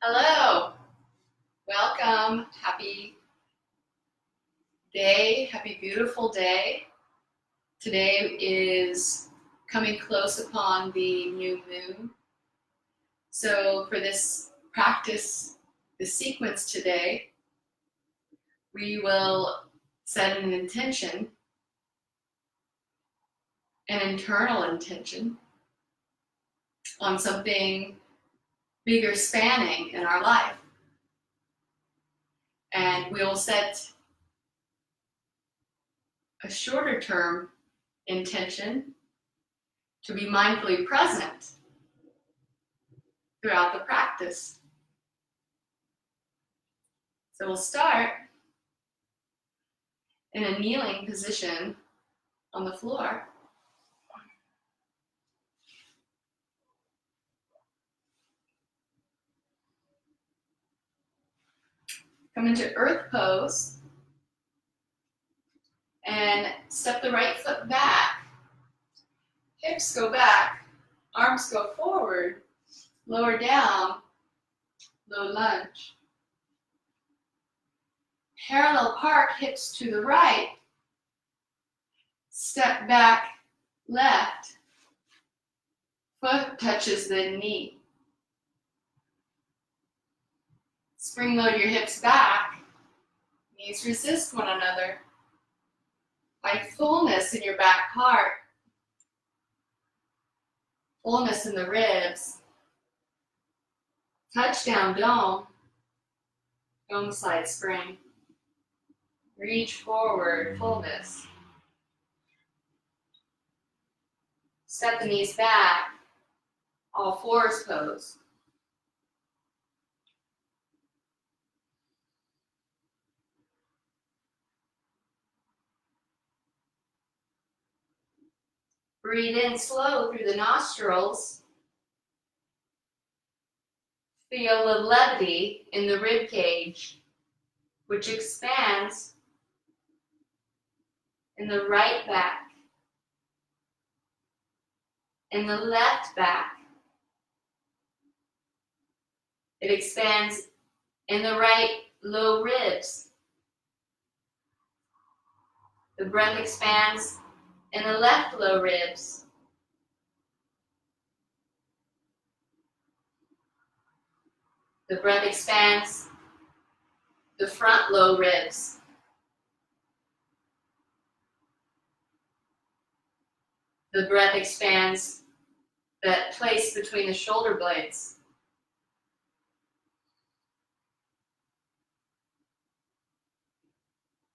Hello, welcome, happy day, happy beautiful day. Today is coming close upon the new moon. So for this practice, the sequence today, we will set an intention, an internal intention on something bigger spanning in our life. And we'll set a shorter term intention to be mindfully present throughout the practice. So we'll start in a kneeling position on the floor. Come into earth pose and step the right foot back. Hips go back, arms go forward, lower down, low lunge. Parallel park, hips to the right, step back left, foot touches the knee. Spring load your hips back, knees resist one another. Find fullness in your back part, fullness in the ribs. Touchdown dome, dome slide spring. Reach forward, fullness. Step the knees back, all fours pose. Breathe in slow through the nostrils. Feel the levity in the rib cage, which expands in the right back, in the left back. It expands in the right low ribs. The breath expands in the left low ribs. The breath expands the front low ribs. The breath expands that place between the shoulder blades.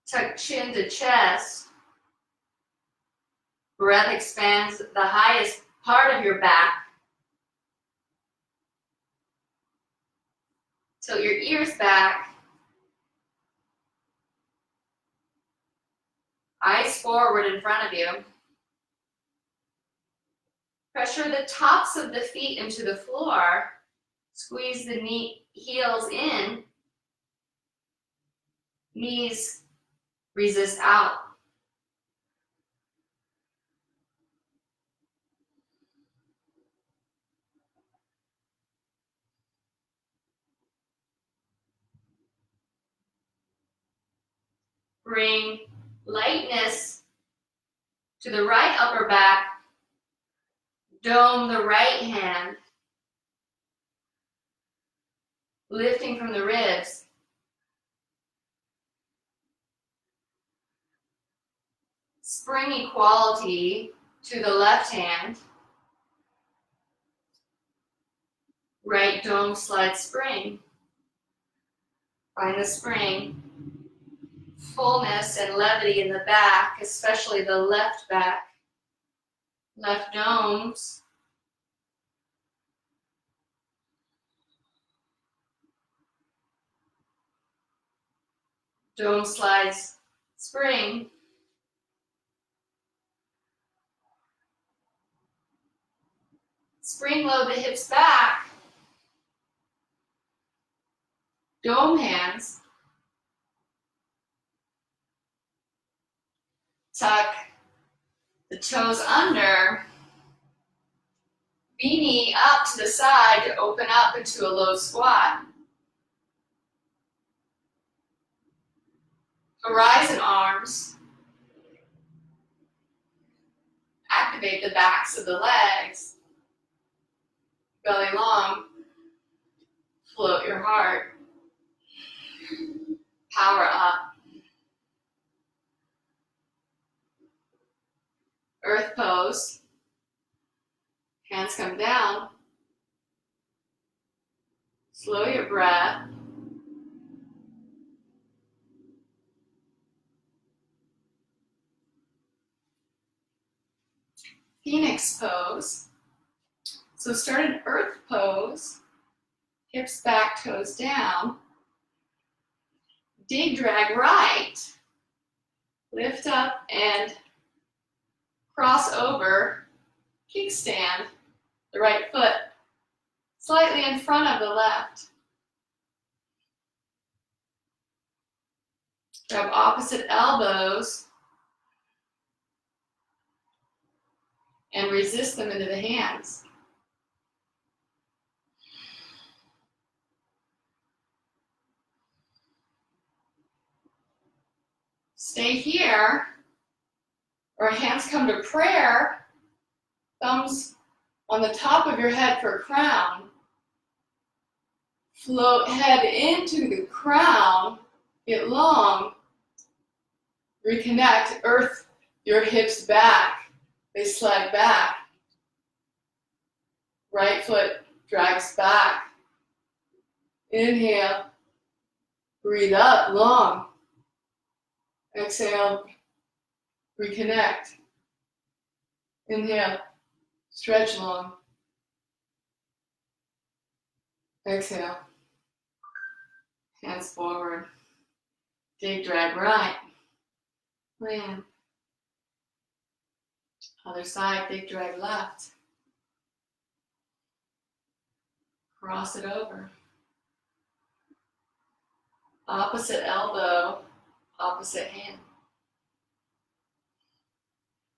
Tuck chin to chest. Breath expands the highest part of your back. Tilt your ears back. Eyes forward in front of you. Pressure the tops of the feet into the floor. Squeeze the heels in. Knees resist out. Bring lightness to the right upper back. Dome the right hand. Lifting from the ribs. Spring equality to the left hand. Right dome slide spring. Find the spring. Fullness and levity in the back, especially the left back. Left domes. Dome slides spring. Spring load the hips back. Dome hands. Tuck the toes under. V knee up to the side to open up into a low squat. Horizon arms. Activate the backs of the legs. Belly long. Float your heart. Power up. Earth pose. Hands come down. Slow your breath. Phoenix pose. So start an earth pose. Hips back, toes down. Dig, drag right. Lift up and cross over. Kickstand. The right foot slightly in front of the left. Grab opposite elbows and resist them into the hands. Stay here, or hands come to prayer, thumbs on the top of your head for crown. Float head into the crown, get long, reconnect, earth your hips back, they slide back. Right foot drags back. Inhale, breathe up, long. Exhale, reconnect. Inhale, stretch long. Exhale, hands forward. Dig, drag right. Land. Other side, dig, drag left. Cross it over. Opposite elbow, opposite hand.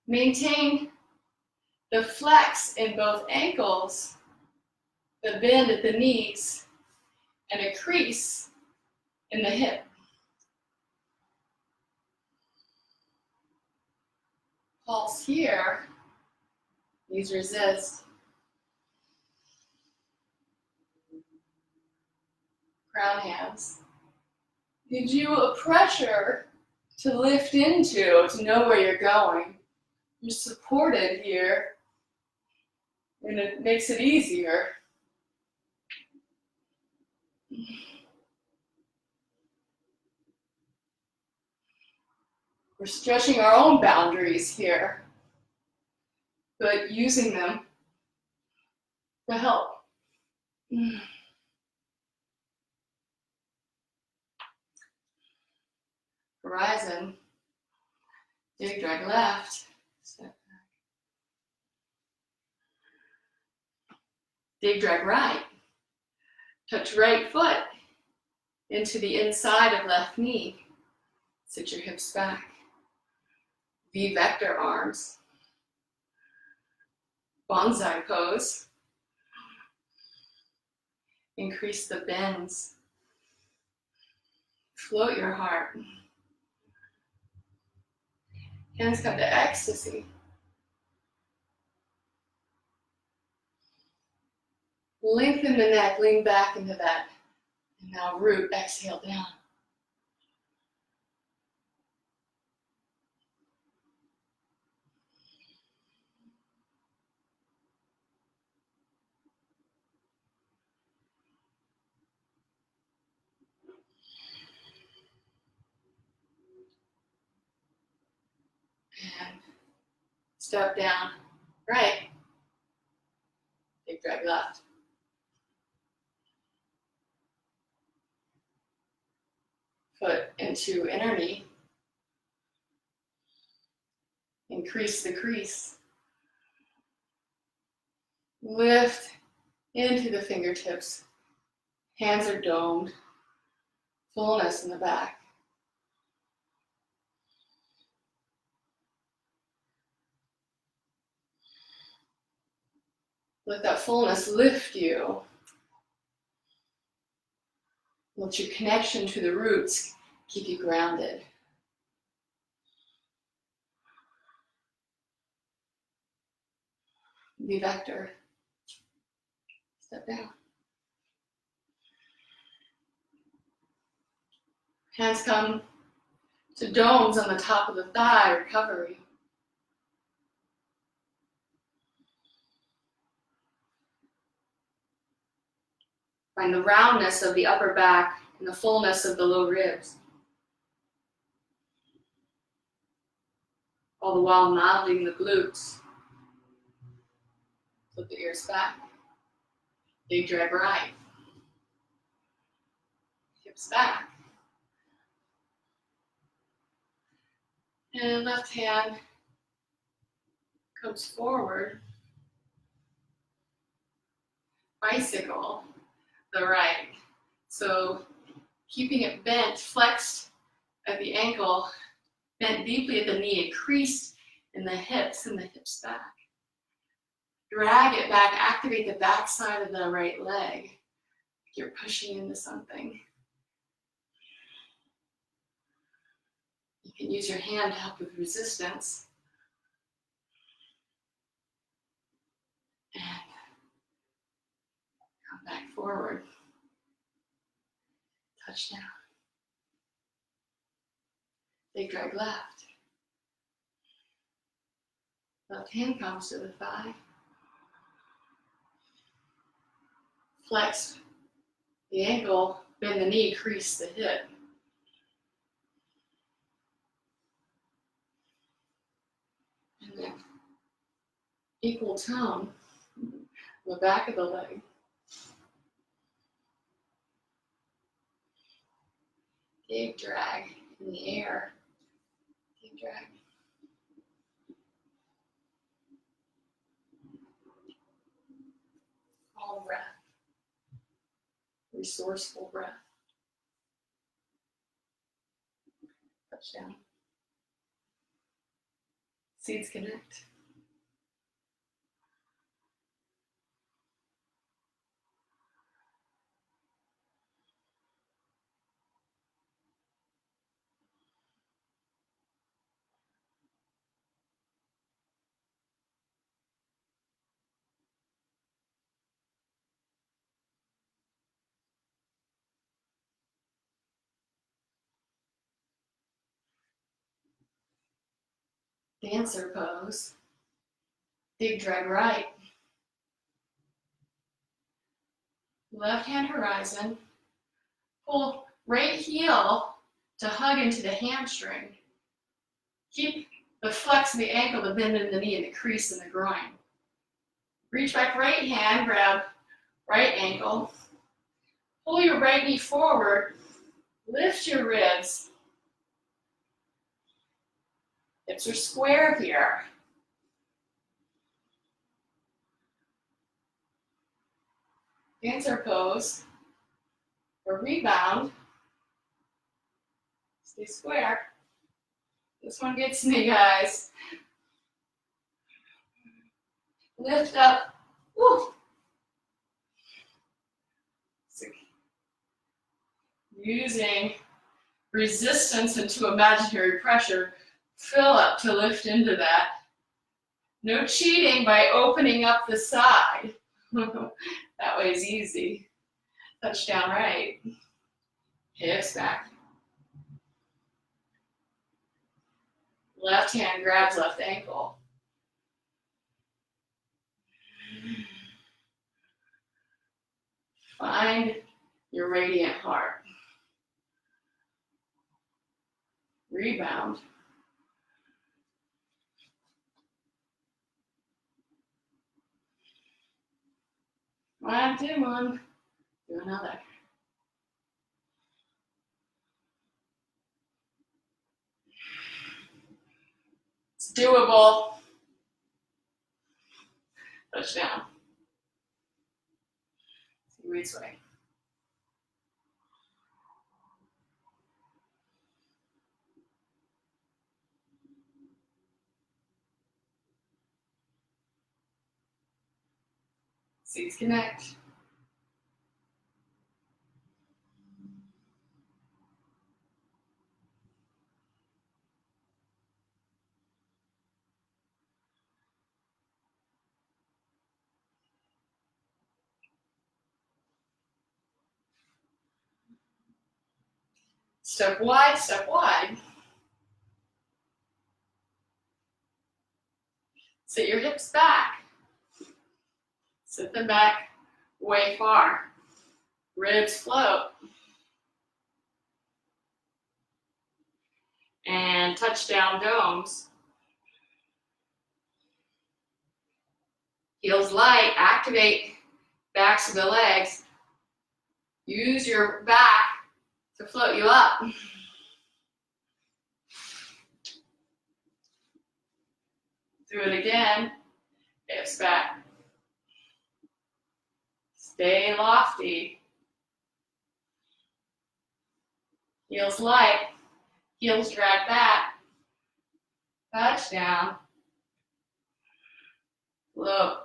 Maintain the flex in both ankles, the bend at the knees, and a crease in the hip. Pulse here, knees resist. Crown hands. Gives you a pressure to lift into, to know where you're going. You're supported here, and it makes it easier. We're stretching our own boundaries here, but using them to help. Horizon, dig, drag left, step back. Dig, drag right. Touch right foot into the inside of left knee. Sit your hips back. V-vector arms. Bonsai pose. Increase the bends. Float your heart. Hands come to ecstasy. Lengthen the neck, lean back into that. And now root, exhale down. And step down, right. Dig, drag left. Foot into inner knee. Increase the crease. Lift into the fingertips. Hands are domed. Fullness in the back. Let that fullness lift you. Let your connection to the roots keep you grounded. the vector. Step down. Hands come to domes on the top of the thigh, recovery. Find the roundness of the upper back and the fullness of the low ribs. All the while modeling the glutes. Flip the ears back. Big drag right. Hips back. And left hand comes forward. Bicycle the right. So keeping it bent, flexed at the ankle, bent deeply at the knee, and creased in the hips and the hips back. Drag it back, activate the back side of the right leg. You're pushing into something. You can use your hand to help with resistance. And come back forward. Touch down. Big drag left. Left hand comes to the thigh. Flex the ankle, bend the knee, crease the hip. And then equal tone on the back of the leg. Big drag in the air. Big drag. Calm breath. Resourceful breath. Touch down. Seeds connect. Dancer pose. Big drag right. Left hand horizon. Pull right heel to hug into the hamstring. Keep the flex of the ankle, the bend in the knee, and the crease in the groin. Reach back right hand, grab right ankle. Pull your right knee forward. Lift your ribs. Hips are square here. Dancer pose or rebound. Stay square. This one gets me, guys. Lift up. Woo. So, using resistance into imaginary pressure, fill up to lift into that. No cheating by opening up the side. That way is easy. Touch down right. Hips back. Left hand grabs left ankle. Find your radiant heart. Rebound. One, two, one. Do another. It's doable. Touch down. See which way. Seats connect. Step wide, step wide. Sit your hips back. Sit them back way far. Ribs float. And touchdown domes. Heels light, activate backs of the legs. Use your back to float you up. Do it again. Hips back. Stay lofty. Heels light. Heels drag back. Touchdown. Float.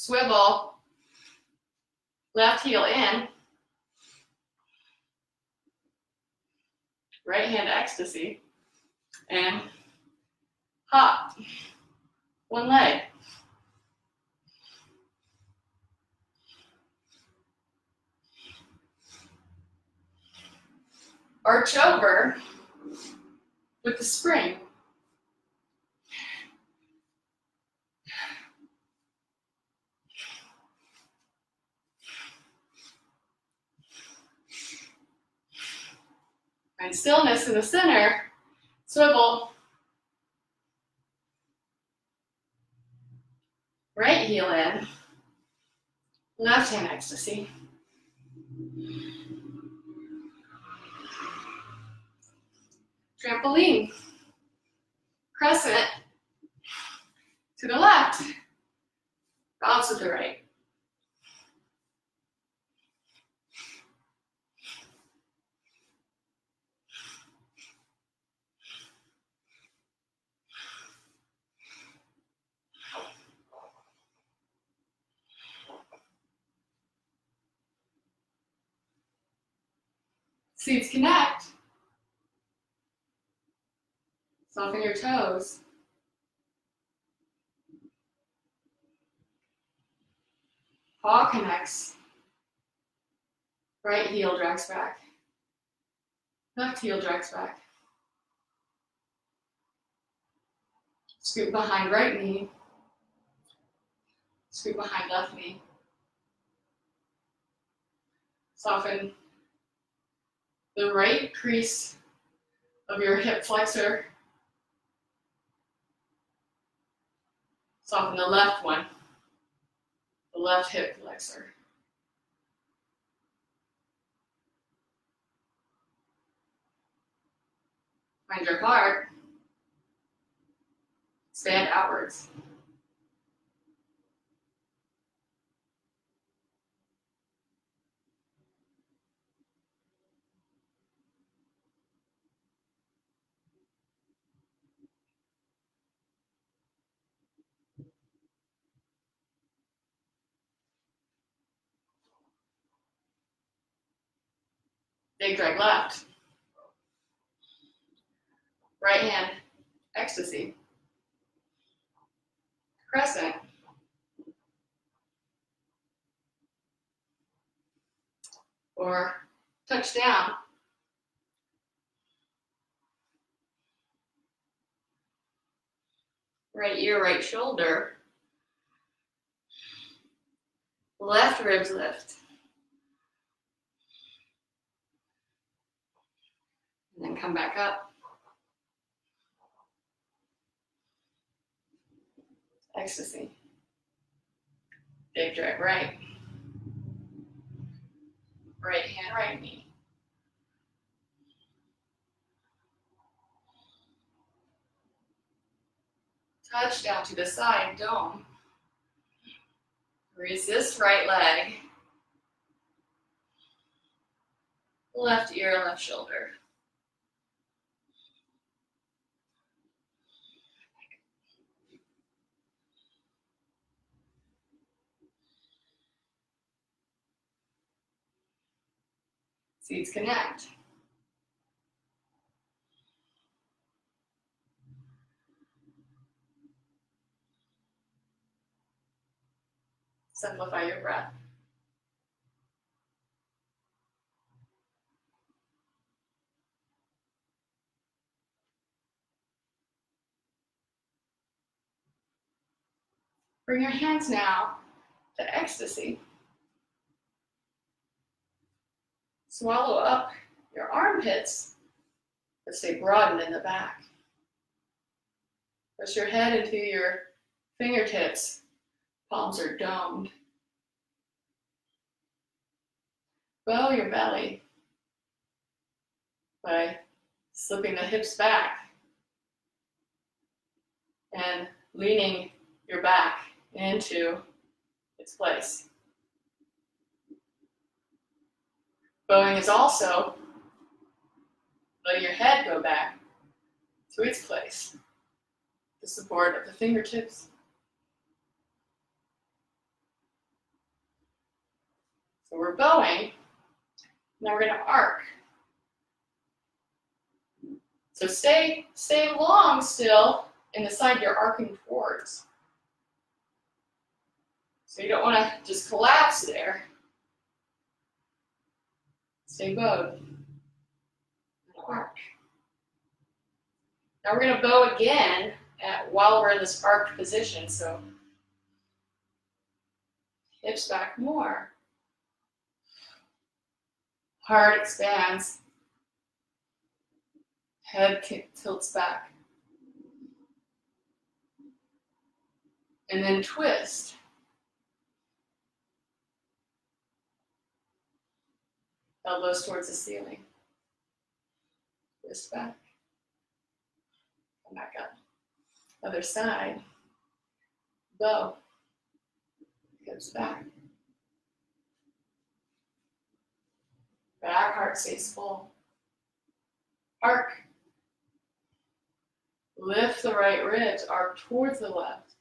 Swivel. Left heel in. Right hand ecstasy. And hop. One leg. Arch over with the spring. Find stillness in the center. Swivel. Right heel in. Left hand ecstasy. Trampoline. Crescent. To the left. Bounce with the right. Seats connect. Soften your toes. Paw connects. Right heel drags back. Left heel drags back. Scoot behind right knee. Scoot behind left knee. Soften the right crease of your hip flexor. Soften the left one, the left hip flexor. Find your heart. Stand outwards. Big drag left. Right hand, ecstasy. Crescent. Or touchdown. Right ear, right shoulder. Left ribs lift. And then come back up. Ecstasy. Big drag right. Right hand, right knee. Touchdown to the side, dome. Resist right leg. Left ear, left shoulder. Seats connect. Simplify your breath. Bring your hands now to ecstasy. Swallow up your armpits, but stay broadened in the back. Push your head into your fingertips. Palms are domed. Bow your belly by slipping the hips back and leaning your back into its place. Bowing is also letting your head go back to its place. The support of the fingertips. So we're bowing. Now we're going to arc. So stay long still in the side you're arcing towards. So you don't want to just collapse there. Stay bowed. And arc. Now we're going to bow again while we're in this arched position. So hips back more. Heart expands. Head tilts back. And then twist. Elbows towards the ceiling. Twist back. Come back up. Other side. Bow. Hips back. Back heart stays full. Arc. Lift the right ribs, arc towards the left.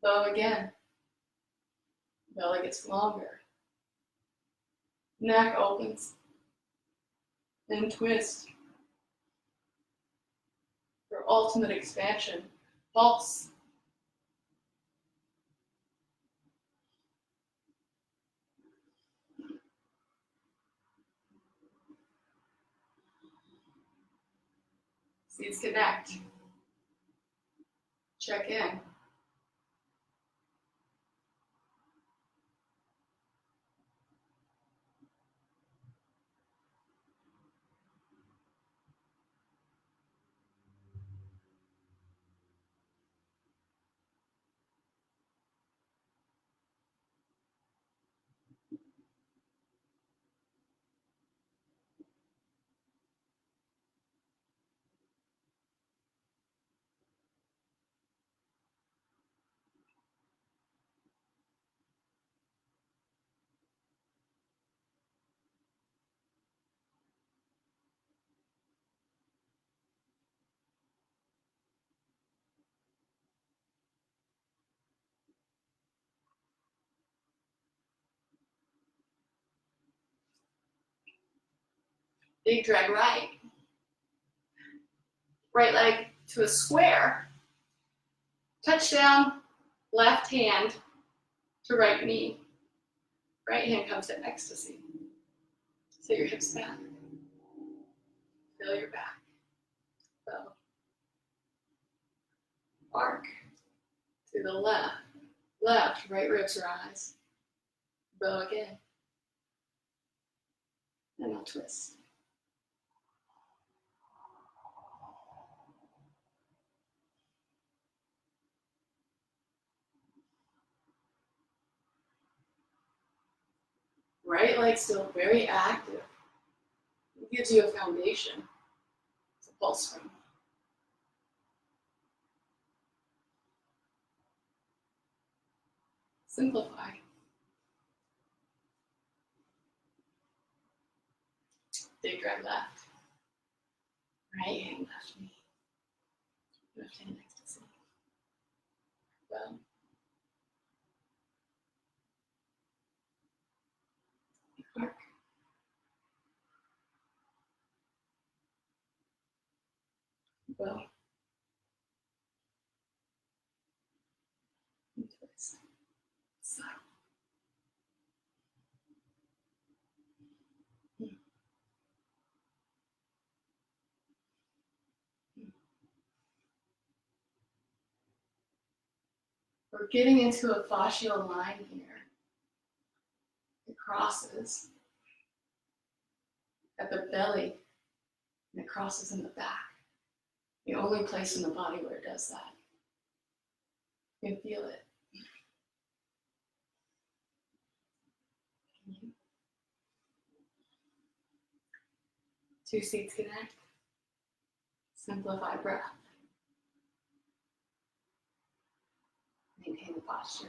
Bow again. Belly gets longer. Neck opens. Then twist. For ultimate expansion. Pulse. Seats connect. Check in. Big drag right. Right leg to a square. Touchdown, left hand to right knee. Right hand comes to ecstasy. So your hips back. Feel your back. Bow. Arc to the left. Left, right ribs rise. Bow again. And I'll twist. Right leg still very active. It gives you a foundation. It's a Bowspring. Simplify. Big drag left. Right hand, left knee. Left hand ecstasy. Bow. Arc. Bow. And twist. Side. We're getting into a fascial line here. It crosses at the belly and it crosses in the back. The only place in the body where it does that. You can feel it. 2 seats connect. Simplify breath. Maintain the posture.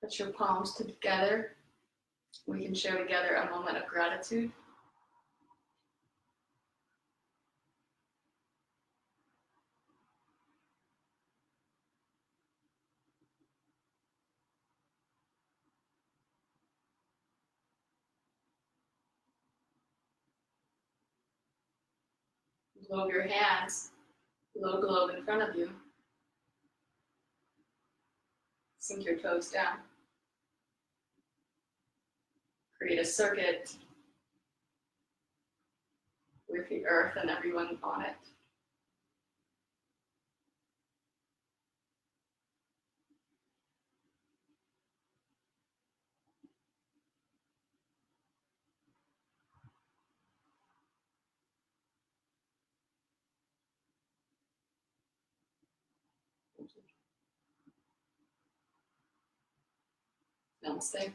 Put your palms together. We can share together a moment of gratitude. Globe your hands, low globe in front of you. Sink your toes down. Create a circuit with the earth and everyone on it. Namaste.